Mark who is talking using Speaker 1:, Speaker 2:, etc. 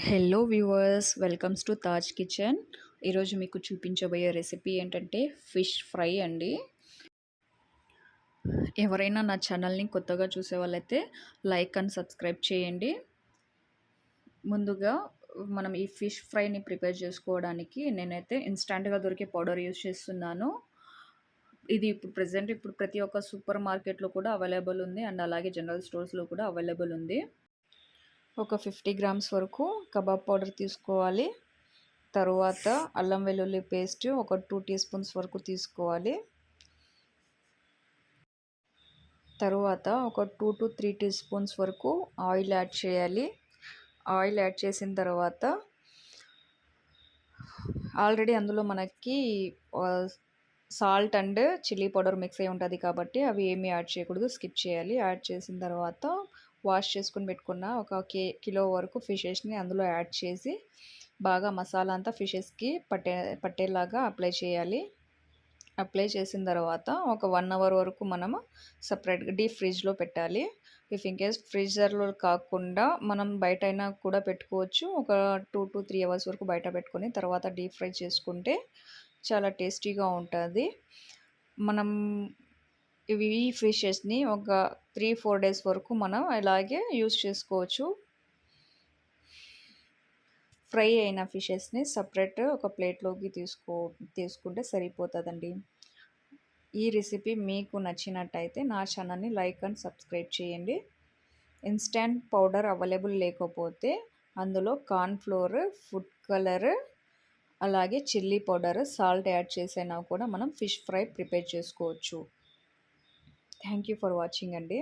Speaker 1: Hello viewers, welcomes to Taj kitchen. ఈరోజు మీకు చూపించబోయే రెసిపీ ఏంటంటే ఫిష్ ఫ్రై అండి. ఎవరైనా నా ఛానల్ని కొత్తగా చూసే వాళ్ళైతే లైక్ అండ్ సబ్స్క్రైబ్ చేయండి. ముందుగా మనం ఈ ఫిష్ ఫ్రైని ప్రిపేర్ చేసుకోవడానికి నేనైతే ఇన్స్టాంట్గా దొరికే పౌడర్ యూస్ చేస్తున్నాను. ఇది ఇప్పుడు ప్రతి ఒక్క సూపర్ మార్కెట్లో కూడా అవైలబుల్ ఉంది అండ్ అలాగే జనరల్ స్టోర్స్లో కూడా అవైలబుల్ ఉంది. ఒక 50 గ్రామ్స్ వరకు కబాబ్ పౌడర్ తీసుకోవాలి. తరువాత అల్లం వెల్లుల్లి పేస్ట్ ఒక 2 టీ స్పూన్స్ వరకు తీసుకోవాలి. తరువాత ఒక 2 to 3 టీ స్పూన్స్ వరకు ఆయిల్ యాడ్ చేయాలి. ఆయిల్ యాడ్ చేసిన తర్వాత ఆల్రెడీ అందులో మనకి salt and chilli powder mix అయి ఉంటుంది కాబట్టి అవి ఏమీ యాడ్ చేయకూడదు, స్కిప్ చేయాలి. యాడ్ చేసిన తర్వాత వాష్ చేసుకుని పెట్టుకున్న ఒక కిలో వరకు ఫిషెస్ని అందులో యాడ్ చేసి బాగా మసాలా అంతా ఫిషెస్కి పట్టేలాగా అప్లై చేయాలి. అప్లై చేసిన తర్వాత ఒక 1 అవర్ వరకు మనము సపరేట్గా డీప్ ఫ్రిడ్జ్లో పెట్టాలి. ఇఫ్ ఇన్ కేస్ ఫ్రీజర్లో కాకుండా మనం బయట అయినా కూడా పెట్టుకోవచ్చు. ఒక 2 to 3 అవర్స్ వరకు బయట పెట్టుకొని తర్వాత డీప్ ఫ్రై చేసుకుంటే చాలా టేస్టీగా ఉంటుంది. మనం ఈ ఫిషెస్ని ఒక 3-4 డేస్ వరకు మనం ఇలాగే యూస్ చేసుకోవచ్చు. ఫ్రై అయిన ఫిషెస్ని సపరేట్ ఒక ప్లేట్లోకి తీసుకుంటే సరిపోతుందండి. ఈ రెసిపీ మీకు నచ్చినట్టయితే నా ఛానల్ని లైక్ అండ్ సబ్స్క్రైబ్ చేయండి. ఇన్స్టంట్ పౌడర్ అవైలబుల్ లేకపోతే అందులో కార్న్ఫ్లోర్, ఫుడ్ కలర్, అలాగే చిల్లీ పౌడర్, సాల్ట్ యాడ్ చేసైనా కూడా మనం ఫిష్ ఫ్రై ప్రిపేర్ చేసుకోవచ్చు. థ్యాంక్ యూ ఫర్ వాచింగ్ అండి.